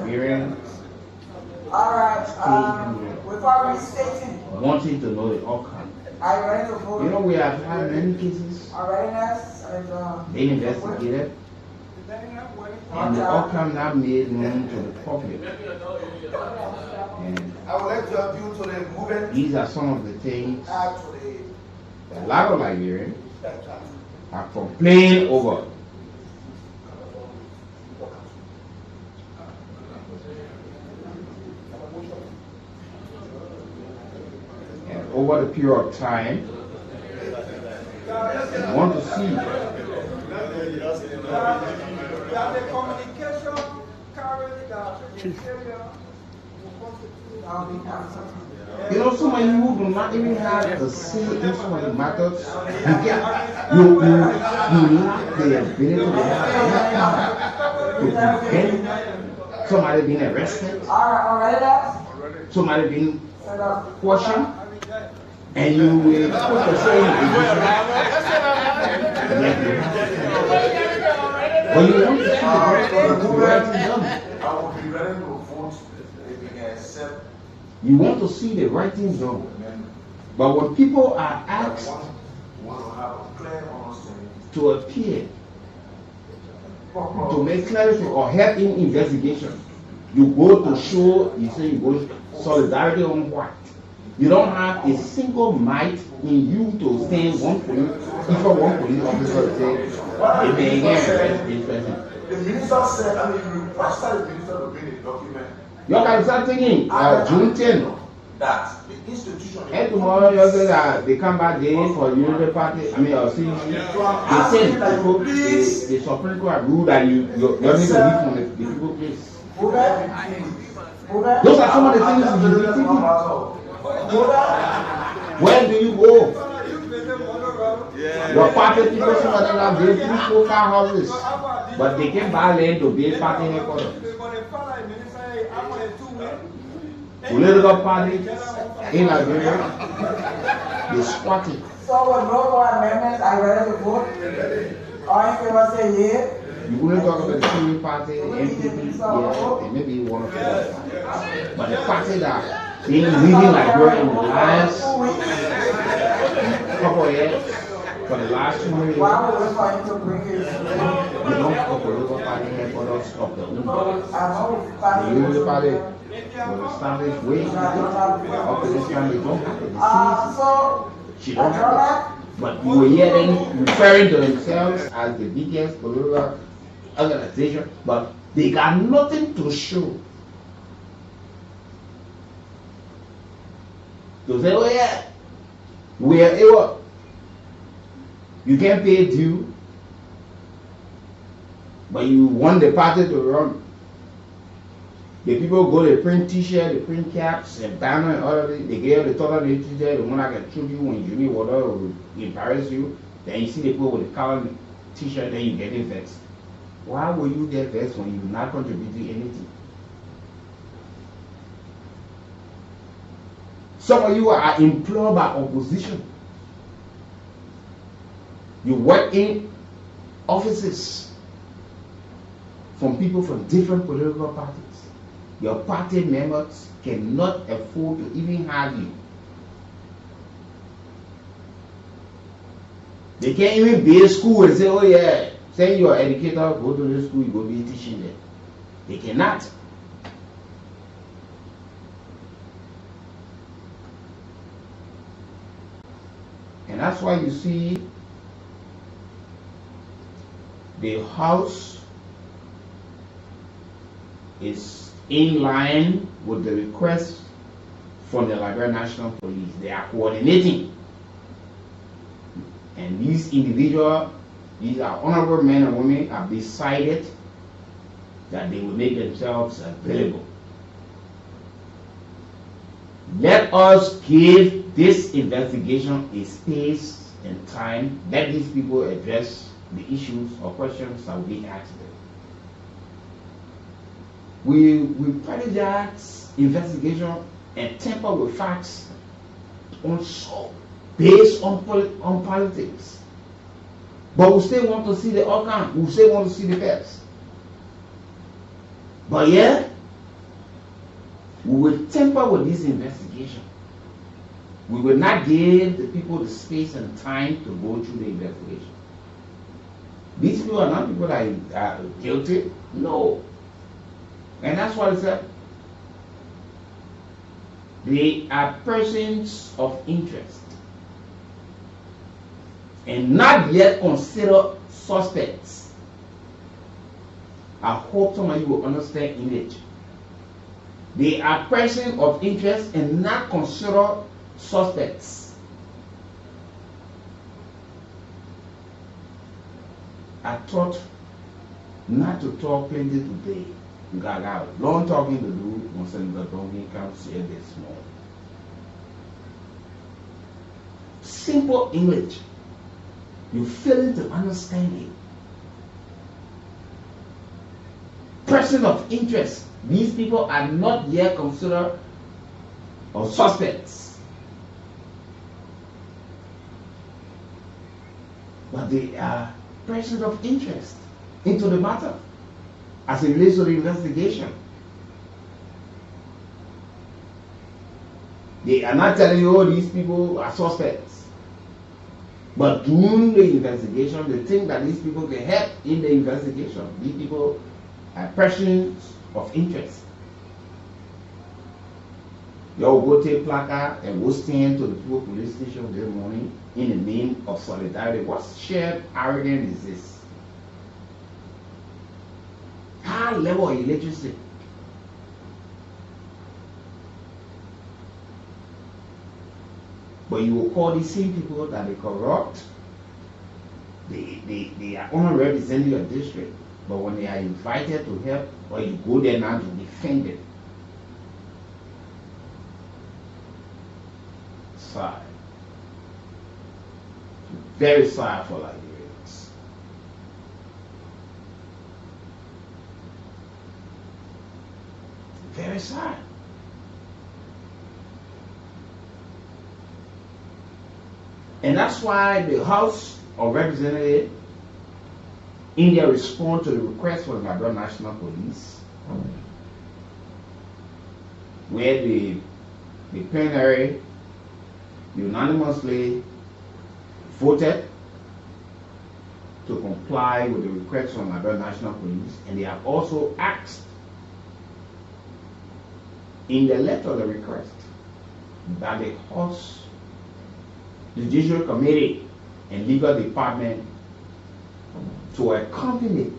Liberians. Alright, without restating, Wanting to know the outcome. are you ready to vote? You know, we have had many cases Readiness is being investigated, and the outcome not made known to the public. And I would like to appeal to the movement. these are some of the things that a lot of Liberians have complained over. And over the period of time, we want to see you know, so many people do not even have the say in some of the matters. You lack the ability to defend somebody being arrested, somebody being questioned, and you will put the same position. But you want to see the right thing done. I will be ready to vote if you accept. You want to see the right thing done. But when people are asked to appear, to make clarity or help in investigation, you go to show, you say you go solidarity on what? You don't have a single might in you to stand one police, if one police officer say, they may again arrest this person. The minister said, I mean, you requested the minister to bring a document. You can start thinking, June 10. That the institution. And tomorrow you say that they come back there for Unity Party, I mean, or CC. They say the Supreme Court rule that you need to leave from the people place. Those are some of the things you need to do. Where do you go? Your party people, some of them have built 3-4 car houses, but they can buy land to build party headquarters. Political parties in Liberia, they squatted. So with no more amendments, are you ready to vote? All in favor say yeah. You wouldn't talk about the Sunni party, the NPP, yeah, and maybe one of the but the party that been leading Liberia in the last couple of years, for the last 2 years, Why would we find to bring it? they don't have political party headquarters of the Unity. I The Unity Party was established way up to this time. They don't have the so she don't have it. But you will hear them referring to themselves as the biggest political organization, but they got nothing to show. To say, oh yeah, we are able. You can't pay due, but you want the party to run. The people go, they print t-shirts, they print caps and banner and all of it. They get the total t-shirt, the one that can shoot you when you need water or embarrass you. Then you see the people with the color t-shirt, then you get it vexed. Why will you get vexed when you're not contributing anything? Some of you are employed by opposition. You work in offices from people from different political parties. Your party members cannot afford to even have you. They can't even be in school and say, oh yeah, send your educator, go to the school, you go be teaching them. They cannot. And that's why you see the House is in line with the request from the Liberia National Police. They are coordinating. And these individuals, these are honorable men and women, have decided that they will make themselves available. Let us give this investigation a space and time. Let these people address the issues or questions that will be asked them. We prejudice investigation and temper with facts also based on politics. But we still want to see the outcome. We still want to see the facts. But yeah, We will temper with this investigation. We will not give the people the space and time to go through the investigation. These people are not people that are guilty. No. And that's what it said. They are persons of interest and not yet considered suspects. I hope some of you will understand English. They are persons of interest and not considered suspects. I thought not to talk plenty today. Got out. Long talking to do when Senator Donkin comes here this morning. Simple English. You failing to understand it. Person of interest. These people are not yet considered or suspects. But they are persons of interest into the matter as it relates to the investigation. They are not telling you, oh, these people are suspects. But during the investigation, they think that these people can help in the investigation. These people are persons of interest. Y'all go take placard and go stand to the people police station this morning in the name of solidarity. What shared arrogance is this? High level of illiteracy. But you will call these same people that they corrupt. They are only representing your district. But when they are invited to help, or you go there now to defend it. Sad. Very sad for Liberians. Very sad. And that's why the House of Representatives, in their response to the request for the Liberia National Police, where the plenary unanimously voted to comply with the request from Liberia National Police, and they have also asked in the letter of the request that the House Judicial Committee and Legal Department to accompany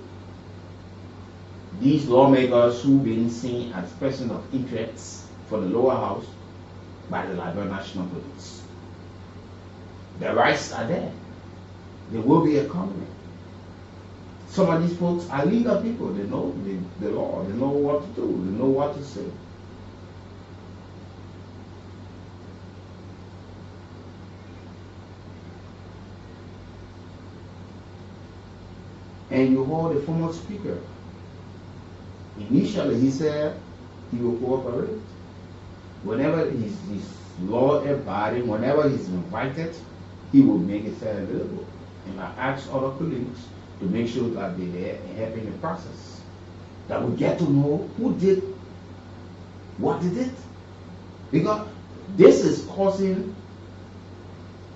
these lawmakers who been seen as persons of interest for the lower house by the Liberia National Police. The rights are there. They will be accompanied. Some of these folks are legal people. They know the law. They know what to do. They know what to say. And you hold the former speaker. Initially, he said he will cooperate. Whenever he's law abiding, whenever he's invited, he will make himself available. And I ask other colleagues to make sure that they're there and helping the process. That we get to know who did what they did. Because this is causing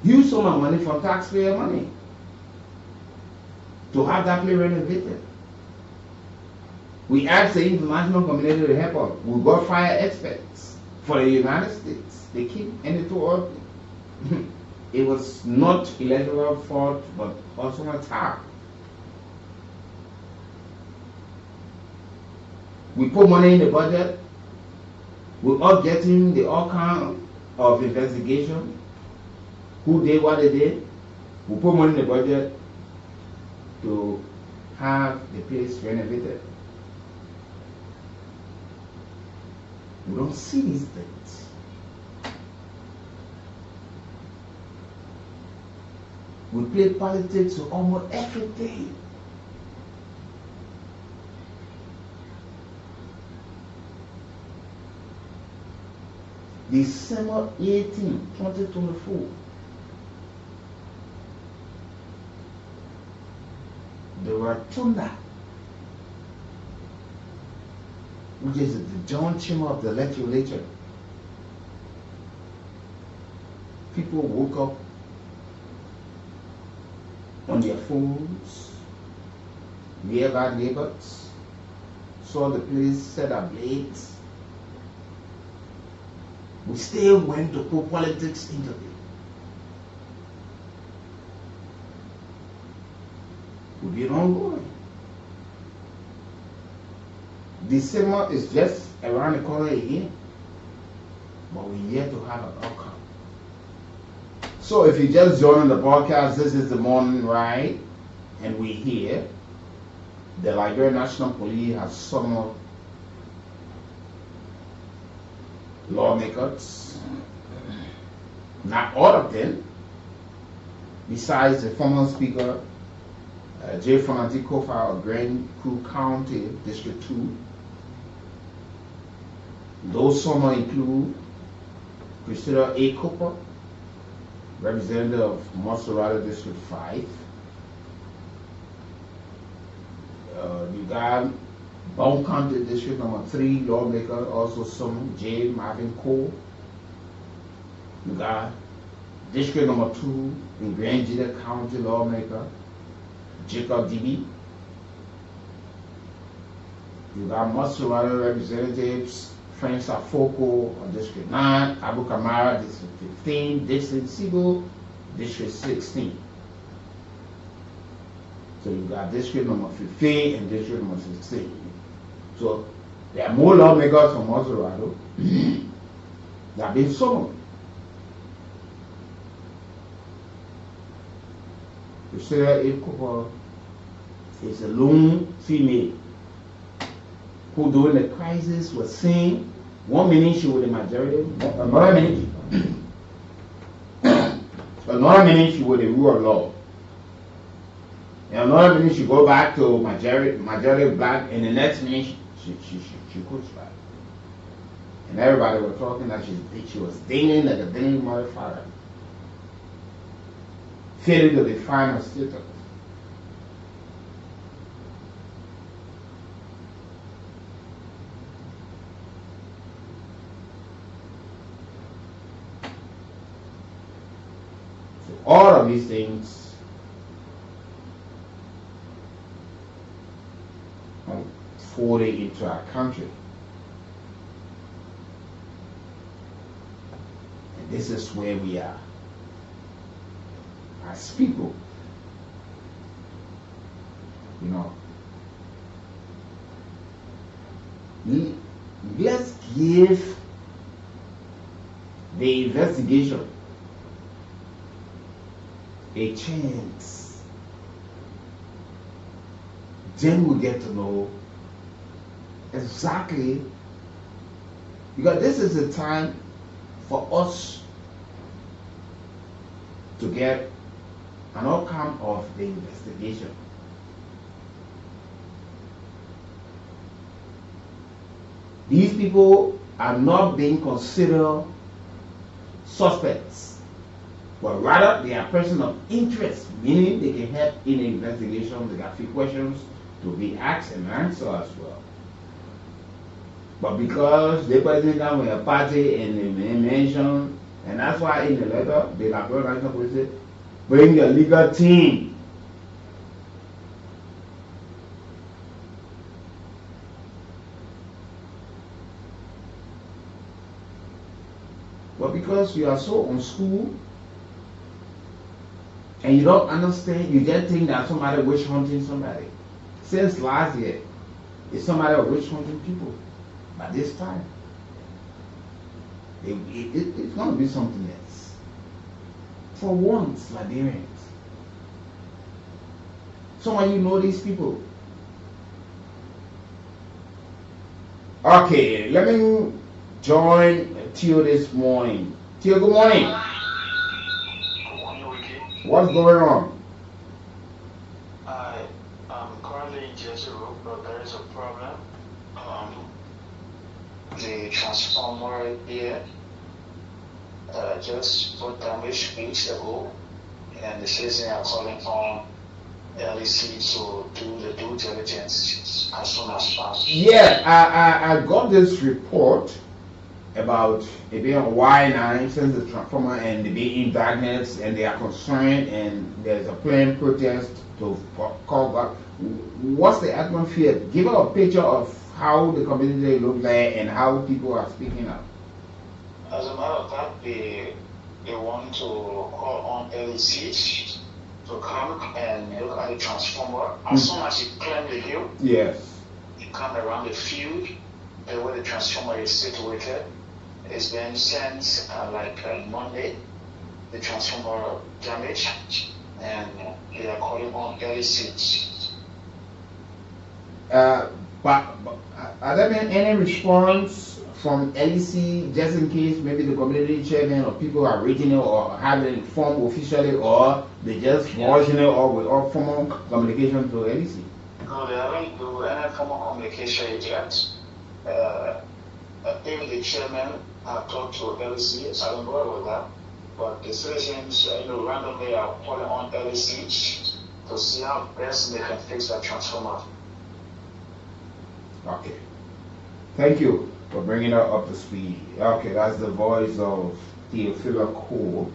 huge sum of money from taxpayer money to have that place renovated. We asked the international community to help us. We got fire experts for the United States. They keep any to us. It was not electoral fault, but also an attack. We put money in the budget. We're all getting the all kind of investigation. Who did what they did. We put money in the budget to have the place renovated. We don't see these things. We play politics almost every day. December 18, 2024. The Rotunda which is at the junction of the legislature. People woke up on their phones, nearby neighbors, saw the place set ablaze. We still went to put politics into it. We've been ongoing. December is just around the corner again, but we're yet to have an outcome. So if you just joined the podcast, this is the morning ride, and we're here. The Liberian National Police has summoned lawmakers, not all of them, besides the former speaker, J. Fonati Kofa of Grand Crew County, District 2. Those summoned include Priscilla A. Cooper, representative of Montserrat District 5. You got Bone County District number 3 lawmaker, also summoned, J. Marvin Cole. You got District number 2 in Grand Jita County lawmaker, Jacob D.B. You got Montserrat representatives, Frank Safoko of District 9, Abu Kamara, District 15, District Sigo, District 16. So you got District number 15 and District number 16. So there are more lawmakers from Montserrat that have been summoned. Priscilla A. Cooper is a lone female who during the crisis was saying 1 minute she was the majority, another minute she was the rule of law, and another minute she go back to majority black, and the next minute she quits back. And everybody was talking that she was dating like a dating motherfucker, failing to define her status. All of these things unfolded into our country. And this is where we are as people. You know, let's give the investigation a chance. Then we get to know exactly, because this is the time for us to get an outcome of the investigation. These people are not being considered suspects, but rather they are persons of interest, meaning they can help in the investigation. They got few questions to be asked and answered as well. But because they present down with a party and they mention, and that's why in the letter, the Liberian National Police said, bring your legal team. But because you are so unschooled, and you don't understand, you just think that somebody witch hunting somebody. Since last year, it's somebody witch hunting people. By this time, it's going to be something else. For once, Liberians. Some of you know these people. Okay, let me join Theo this morning. Theo, good morning. What's going on? I am currently in Jersey Road, but there is a problem. The transformer here just got damaged weeks ago, and the citizens are calling on LEC to do the due diligence as soon as possible. Yeah, I got this report about it being a Y9 since the transformer and the being in darkness and they are concerned and there's a planned protest to call God. What's the atmosphere? Give us a picture of how the community looks like and how people are speaking up. As a matter of fact, they want to call on LEC to come and look at the transformer. As soon as you climb the hill, yes, you come around the field where the transformer is situated. It's been since Monday, the transformer damage, and they are calling on LEC. But are there been any response from LEC just in case maybe the community chairman or people are reading it or have it informed officially or they just voicing it or with all formal communication to LEC? No, they haven't do any formal communication yet. Even the chairman talked to LEC, I don't know about that, but the citizens randomly are calling on LEC to see how best they can fix that transformer. Okay. Thank you for bringing her up to speed. Okay, that's the voice of Theophila Cole.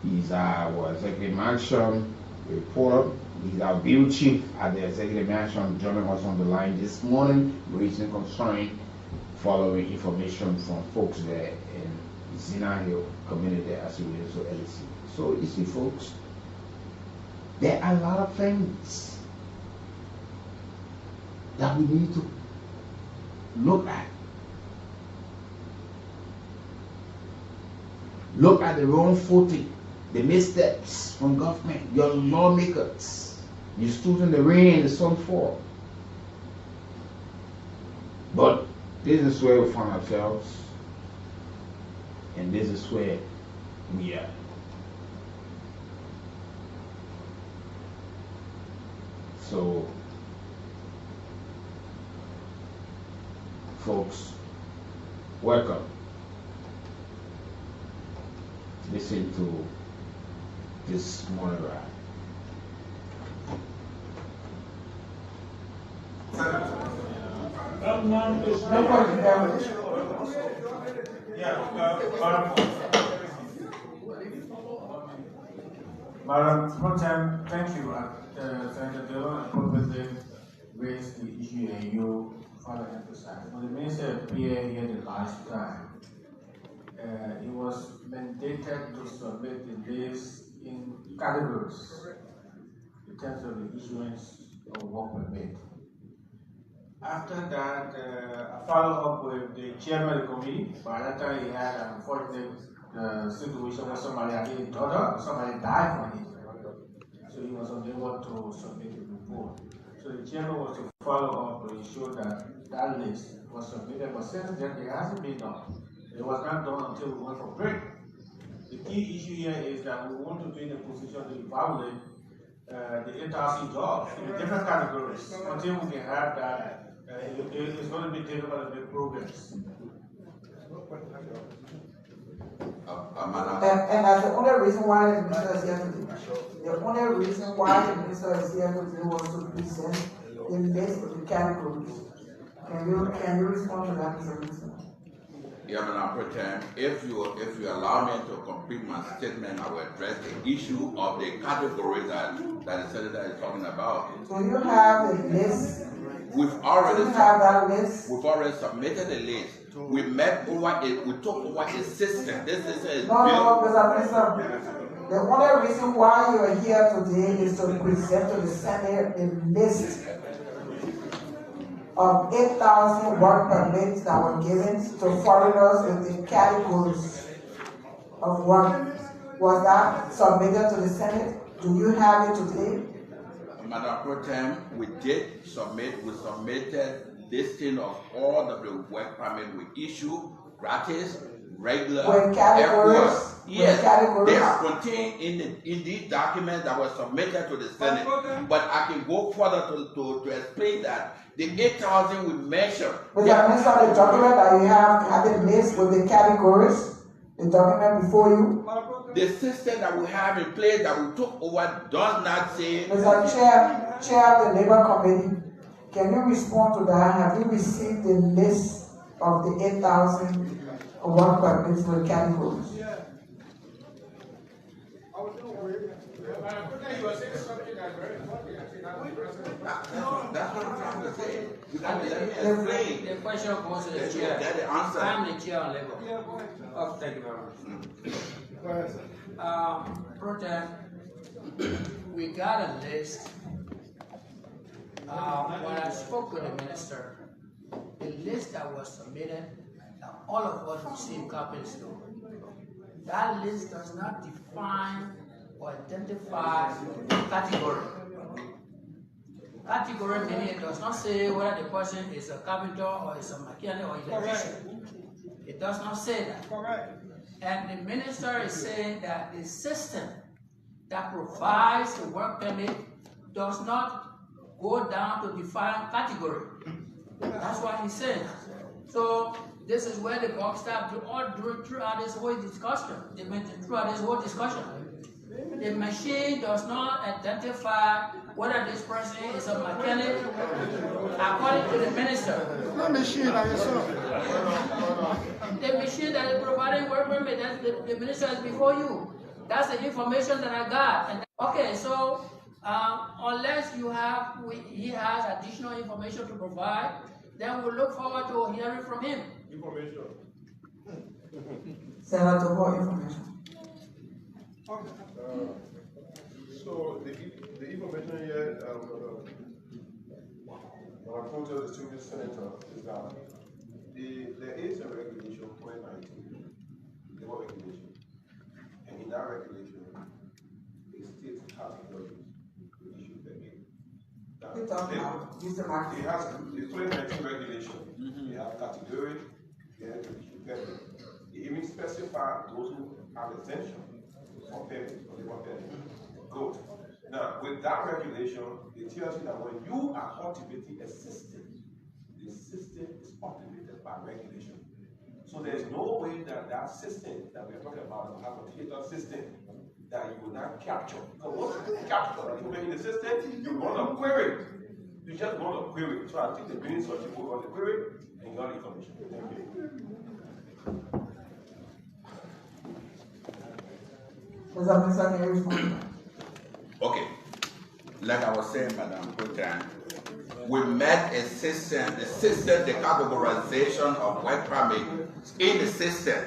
He's our executive mansion reporter. He's our bureau chief at the executive mansion, joining us on the line this morning, raising concern following information from folks there in Zina Hill community as it relates to LEC. So you see, folks, there are a lot of things that we need to look at. Look at the wrong footing, the missteps from government, your lawmakers. You stood in the rain and the sun fall. But this is where we find ourselves, and this is where we are. So, folks, welcome. Listen to this morning ride. Madam Pro Tem, thank you. Senator Dillon appropriately raised the issue and you further emphasized. When the minister appeared here the last time, he was mandated to submit the list in categories in terms of the issuance of work permit. After that, I followed up with the chairman of the committee. By that time, he had an unfortunate situation where somebody had a daughter, somebody died from it. So he was unable to submit the report. So the chairman was to follow up to ensure that that list was submitted, but since then it hasn't been done. It was not done until we went for break. The key issue here is that we want to be in a position to evaluate the 8,000 jobs in the different categories. Until we can have that, it's going to be difficult to make progress. And that's the only reason why the minister is here today. The only reason why the minister is here today was to present the list of the categories. Can you respond to that, Mr. Minister? Yeah, Madam Pro Tem, if you allow me to complete my statement, I will address the issue of the categories that the senator is talking about. Do you have the list? We've already have that list? We've already submitted the list. We met over it. We took over a system. This system is No, built. Mr. Minister. The only reason why you are here today is to present to the Senate the list of 8,000 work permits that were given to foreigners in the categories of work. Was that submitted to the Senate? Do you have it today? Madam Pro Tem, we did submit. We submitted listing of all of the work permit we issue, gratis, regular, with categories. Yes, with categories. they are contained in these documents that were submitted to the Senate. But I can go further to explain that the 8,000 we mentioned. Mr. Minister, the document that you have the list with the categories. The document before you? The system that we have in place that we took over does not say. Mr. Chair of the Labor Committee, can you respond to that? Have you received the list of the 8,000 work permits for the categories? That's what I'm trying to say. You got to let me explain. The question goes to the chair. Get the answer. I'm the chair on labor. Oh, thank you very much. Pro Tem, we got a list. When I spoke with the minister, the list that was submitted, all of us received copies. That list does not define or identify category. Category meaning it does not say whether the person is a carpenter or is a mechanic or electrician. It does not say that. Correct. And the minister is saying that the system that provides the work permit does not go down to define category. That's what he's saying. So this is where the buck stops throughout this whole discussion. The machine does not identify whether this person is a mechanic according to the minister. What machine are you saying? The machine that is providing work permit, the minister is before you. That's the information that I got. And okay, so unless he has additional information to provide, then we'll look forward to hearing from him. Information. Senator, more information. So the information here, when I quote the distinguished senator, is that there is a regulation 2019, the law regulation, and in that regulation, it states categories to issue permit. Use the mark. It has the 2019 regulation. They have category, they have to issue permit. It even specifies those who have exemption for permit, for the work permit. Good. Now, with that regulation, it tells you that when you are cultivating a system, the system is cultivated by regulation. So there's no way that that system that we're talking about, the applicator system, that you will not capture. Because once you capture the information in the system, you want to query. You just want to query. So I think the minutes of you go on the query and you got the information. Thank you. Okay, like I was saying, Madam President, we met a system, the categorization of work permit in the system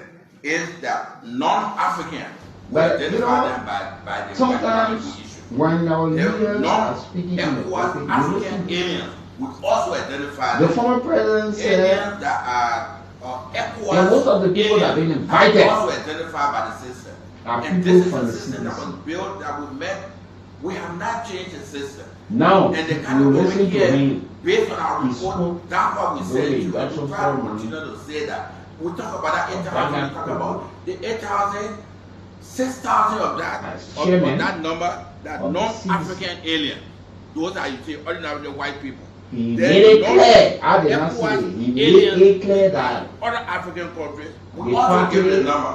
is that non-African, we identify them by the sometimes when our leaders are speaking in the public, African aliens, we also identify the former president said aliens that are ECOWAS and most of the people that have been invited also identified by the system. are And people this is from a the system that was CDC. built, that we met. We have not changed the system. Now, And the you category listen to here, him. based on our He report, spoke that's what we said. really, You that's will what try to Solomon- continue to say that. We talk about that 8,000, we talk about the 8,000, 6,000 of that, As of chairman that number, that of the non-African alien. Those are, you say, ordinary white people. He Then made it non- clear. I did not say ECOWAS it. He made aliens, it clear that other African countries, we The also give the party- number.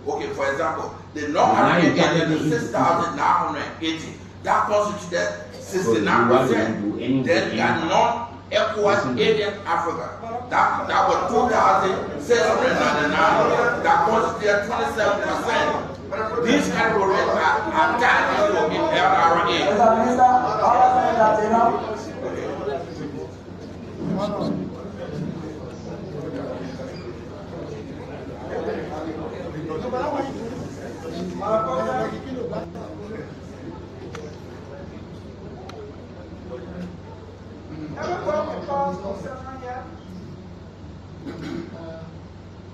Okay, for example, the Now non-African you can't alien do is 6,980. That constituted So you 69%. want to do anything Then you got anyhow. non-ECOWAS alien Africa. That was 2,699. That constituted 27%. These categories are tied into Mr. LRA. Minister, all of that, you know.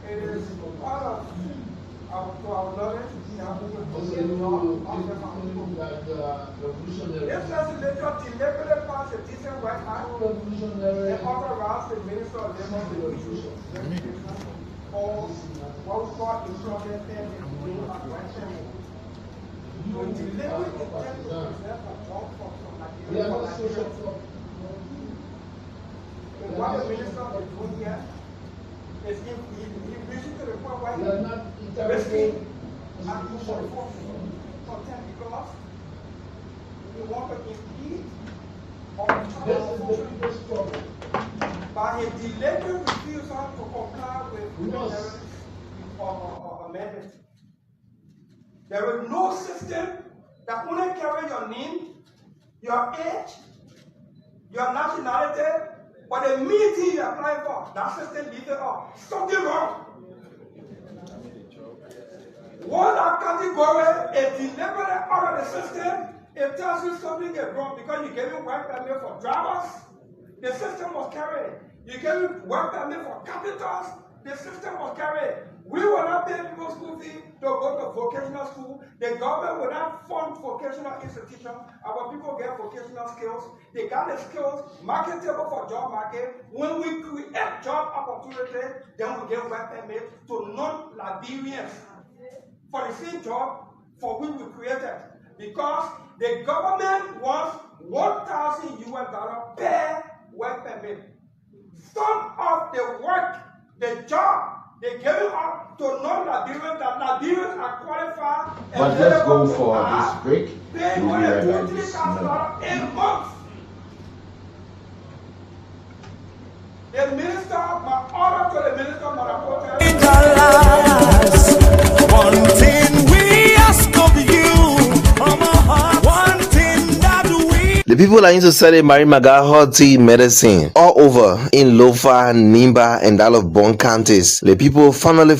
It is part of our knowledge. If legislature deliberately pass a decent right act, they authorize the Minister of Labor to issue or what we call employment pending due attraction. To deliberately intend to preserve a job function like the information. What the Minister is doing here It's reaching to the point where he's risking at 244 content because he wants to impede or by a deliberate refusal to comply with the terrorist amendment. There is no system that only carries your name, your age, your nationality, but the meeting you apply for, that system leaves it off. Something wrong. One category is deliberately out of the system. It tells you something is wrong because you gave me work permit for drivers. The system was carried. You gave me work permit for carpenters. The system was carried. We will not pay people school fee to go to vocational school. The government will not fund vocational institutions. Our people get vocational skills. They got the skills marketable for job market. When we create job opportunity, then we give work permit to non-Liberians for the same job for which we created. Because the government wants $1,000 per work permit. Some of the work, the job, they gave it up to non-Liberians that Liberians are qualified. But let's go for this break. Pay We'll more be than right back. $23,000 a month. The minister, my order to the minister, Madam One thing we ask of you, from our hearts, one thing that we. The people are into selling Mary Maga hot tea medicine all over in Lofa, Nimba, and all of Bon counties. The people finally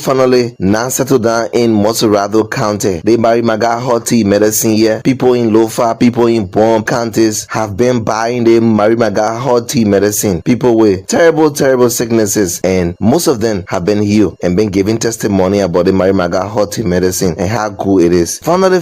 now settle down in Moserado County. The Mary Maga hot tea medicine here. People in Lofa, people in Bon counties have been buying the Mary Maga hot tea medicine. People with terrible sicknesses, and most of them have been healed and been giving testimony about the Mary Maga hot tea medicine and how good it is. Finally,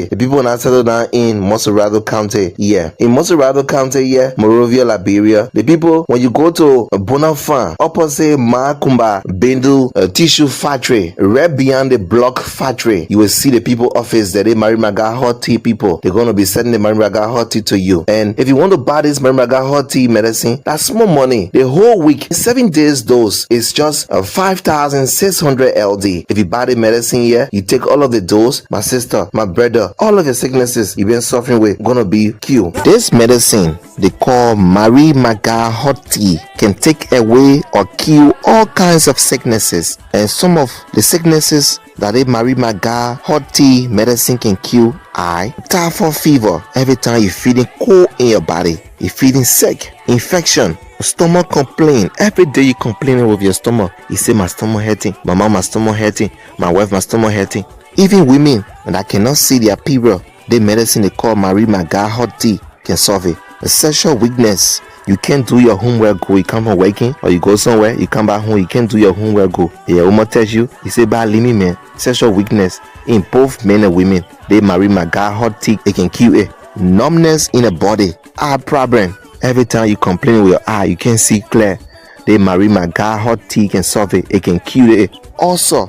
the people now settle down in Moserado County here. In Moserado County here, Monrovia, Liberia, the people, when you go to Bonafan, opposite Makumba Bendu tissue factory, right beyond the block factory, you will see the people office that they Mary Maga hot tea people. They're going to be sending the Mary Maga hot tea to you. And if you want to buy this Mary Maga hot tea medicine, that's small money. The whole week, 7 days dose is just 5,600 LD. If you buy the medicine here, you take all of the dose, my sister, my brother, all of your sicknesses you've been suffering with gonna be cured. This medicine they call Mary Maga hot tea can take away or kill all kinds of sicknesses, and some of the sicknesses that a Mary Maga hot tea medicine can kill are typhoid fever. Every time you're feeling cold in your body, you're feeling sick, infection, stomach complaint. Every day you complaining with your stomach. You say my stomach hurting, my mom my stomach hurting, my wife my stomach hurting. Even women that cannot see their period, the medicine they call Mary Maga hot tea can solve it. A sexual weakness, you can't do your homework go, you come from working or you go somewhere, you come back home, you can't do your homework go. Your woman tells you say bad limit man. Sexual weakness in both men and women, they Mary Maga hot tea, it can cure it. Numbness in the body, eye problem. Every time you complain with your eye, you can't see clear. The Mary Maga hot tea can solve it. It can cure it. Also,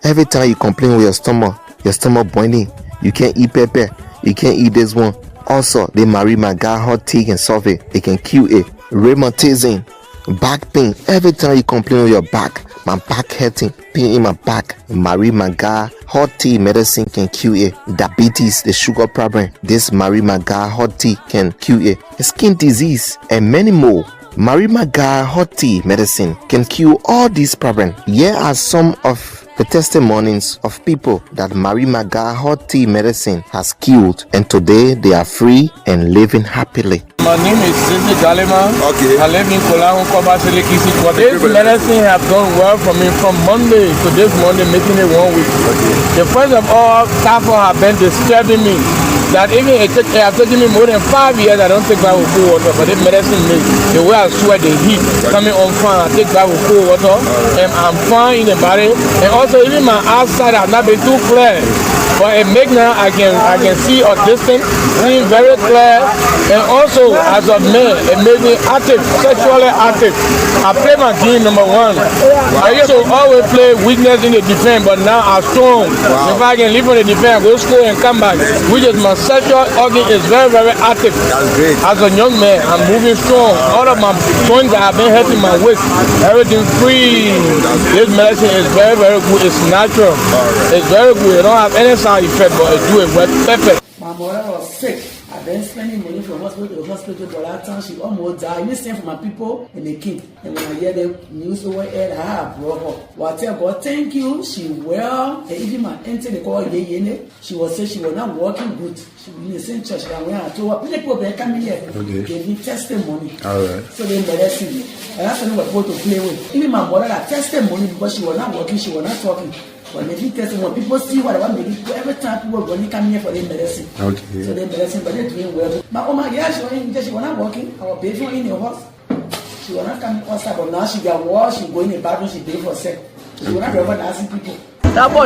every time you complain with your stomach boiling, you can't eat pepper, you can't eat this one. Also, the Mary Maga hot tea can solve it. It can cure it. Rheumatism, back pain. Every time you complain with your back, my back hurting, pain in my back. Mary Maga hot tea medicine can cure it. Diabetes, the sugar problem. This Mary Maga hot tea can cure it. Skin disease and many more. Mary Maga hot tea medicine can cure all these problems. Here are some of the testimonies of people that Mary Maga hot tea medicine has cured, and today they are free and living happily. My name is Sidney Galima. Okay. I live in Kolahu, Kobasile, Kisiko. This medicine have done well for me from Monday to this Monday, making it 1 week. Okay. The first of all, typhoid have been disturbing me. That even it have taken me more than 5 years. I don't take bath with cold water, but this medicine makes the way I sweat, the heat coming on fine. I take bath with cold water, and I'm fine in the body. And also, even my outside have not been too clear. but it make now I can see a distance, seeing very clear, and also as a man, it made me active, sexually active. I play my game number one. I used to always play weakness in the defense, but now I'm strong. If I can leave on the defense, go school and come back, which is my sexual organ is very, very active. That's great. As a young man, I'm moving strong. All of my joints that have been hurting my waist, everything free. This medicine is very, very good. It's natural. It's very good. It don't have any side effect, but it do it well, perfect. My mother was sick. I've been spending money from hospital to hospital. The last time she almost died. I sent for my people in the king. And when I hear the news over here, I have brought her. Well, I tell God, thank you. She well. And even my auntie, they call Yene. She was saying she was not working good. She was in the same church. And when I told her, people they come here, gave me testimony. All right. So they medicine me. And that's when we were supposed to play with. Even my mother had testimony because she was not working. She was not talking. When they did testimony, people see what I want to do. Every time people go, they come here for their medicine. Okay. So they medicine, but they're doing well. My mama, yeah, she was not working. Our baby was in the house. She was not coming outside, but now she got washed. She go in the bathroom. She did for sex. She was not ever asking people. Awa,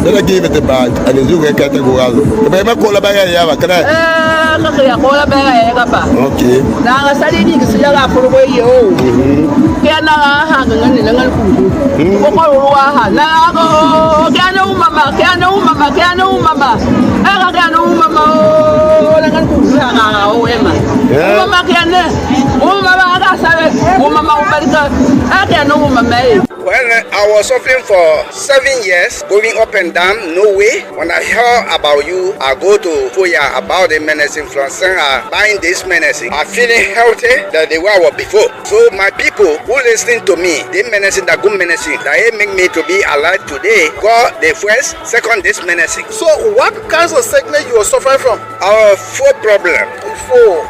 let give it the bag and the Zuga category. The baby call a bag. Okay. Now I studied in the for away you. Kiana hanging in the Well, I was suffering for 7 years, going up and down, no way. When I heard about you, I go to Foya about the medicine from buying this medicine. I'm feeling healthy than the way I was before. So my people who listen to me, the medicine, the good medicine, that make me to be alive today, got the first, second this medicine. So what kinds of sickness you are suffering from? Our foot problem.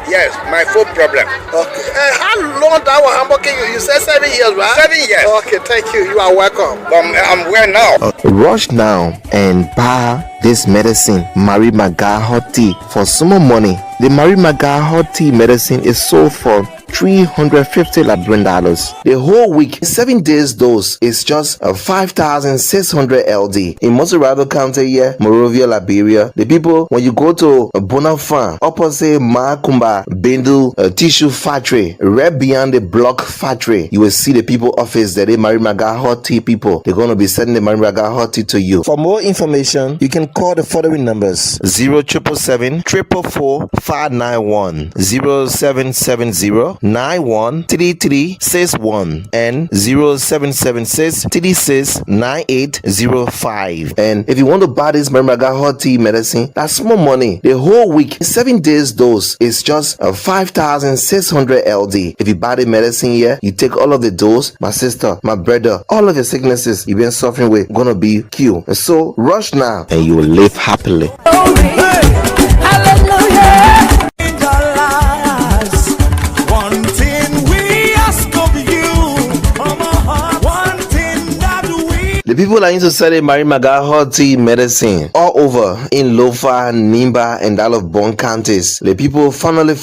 Yes, my foot problem. Okay. How long that was working you? You said 7 years, right? 7 years. Okay, thank you. You are welcome. I'm well now. Rush now and buy this medicine, Mary Maga Hot Tea, for some more money. The Mary Maga Hot Tea medicine is sold for $350 Liberian. The whole week, 7 days dose is just 5,600 LD. In Montserrado County here, Monrovia, Liberia, the people, when you go to Bonafan, opposite Makumba Bendu Tissue Factory, right beyond the block factory, you will see the people office that they Mary Maga Hot Tea people. They're going to be sending the Mary Maga Hot Tea to you. For more information, you can call the following numbers: 0777 444 591, 0770 913361 and 0776 36 9805. And if you want to buy this Mary Maga Hot Tea medicine, that's small money. The whole week, 7 days dose is just 5,600 LD. If you buy the medicine here, you take all of the dose, my sister, my brother, all of your sicknesses you've been suffering with gonna be cured. And so rush now and you will live happily. The people are into selling Mary Maga Hot Tea medicine all over in Lofa, Nimba, and all of Bon counties. The people finally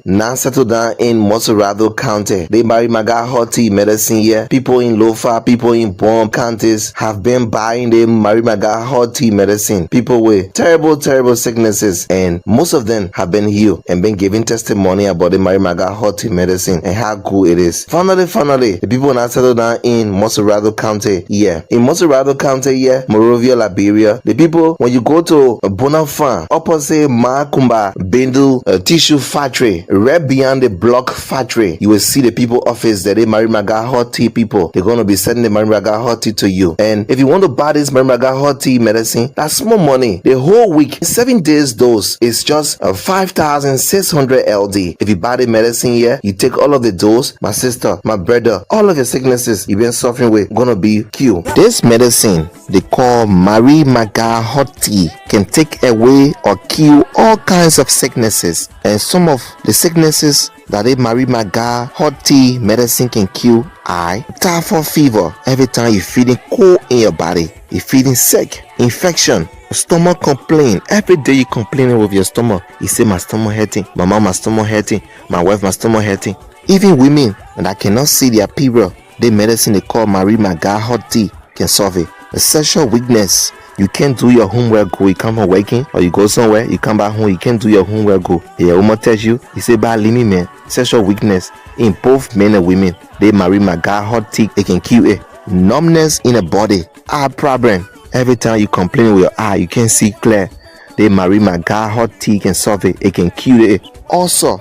now settle down in Montserrado County. The Mary Maga Hot Tea medicine here. People in Lofa, people in Bon counties have been buying the Mary Maga Hot Tea medicine. People with terrible sicknesses, and most of them have been healed and been giving testimony about the Mary Maga Hot Tea medicine and how good it is. Finally, the people now settle down in Montserrado County here. In Montserrado County here, Monrovia, Liberia, the people, when you go to Bonafan, opposite Makumba Bendu Tissue Factory, right beyond the block factory, you will see the people office that they Mary Maga Hot Tea people. They're going to be sending the Mary Maga Hot Tea to you. And if you want to buy this Mary Maga Hot Tea medicine, that's small money. The whole week, 7 days dose is just 5,600 LD. If you buy the medicine here, you take all of the dose, my sister, my brother, all of your sicknesses you've been suffering with gonna be cured. This medicine they call Mary Maga Hot Tea can take away or kill all kinds of sicknesses, and some of the sicknesses that a Mary Maga Hot Tea medicine can kill are typhoid fever. Every time you're feeling cold in your body, you're feeling sick, infection, stomach complaint. Every day you complaining with your stomach. You say, my stomach hurting, my mom, my stomach hurting, my wife, my stomach hurting. Even women that cannot see their period, the medicine they call Mary Maga Hot Tea can solve it. A sexual weakness, you can't do your homework, go, you come from working, or you go somewhere, you come back home, you can't do your homework, go. Your woman tells you say, bad limit, man. Sexual weakness in both men and women. They marry my guy, hot tick, it can kill it. Numbness in the body, eye problem. Every time you complain with your eye, you can't see clear. They marry my guy, hot tea can solve it, it can cure it. Also,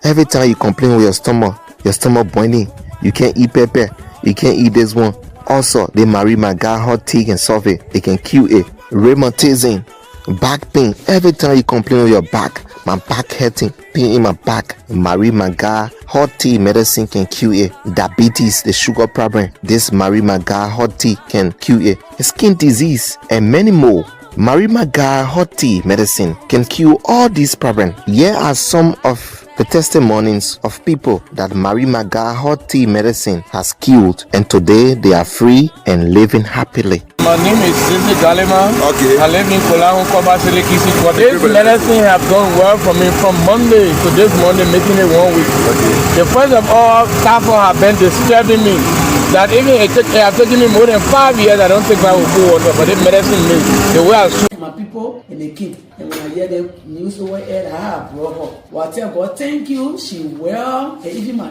every time you complain with your stomach boiling, you can't eat pepper, you can't eat this one. Also, they marry my guy, hot tea can solve it, it can cure it. Rheumatism, back pain, every time you complain with your back, my back hurting, pain in my back, marry my guy, hot tea medicine can cure it. Diabetes, the sugar problem, this marry my guy, hot tea can cure it. Skin disease and many more. Marry my guy, hot tea medicine can cure all these problems. Here are some of the testimonies of people that Mary Maga hot tea medicine has cured, and today they are free and living happily. My name is Sisi Galima. Okay. I live in Kolahu, Kobasile, Kisi. This medicine have done well for me from Monday to this Monday, making it 1 week. Okay. The first of all, Tafo have been disturbing me. That even it have taken me more than 5 years, I don't think I will go on, but this medicine me, the way I my people and they keep, and when I hear the news over here, I have brought her. Well, I tell God, thank you. She well, and even my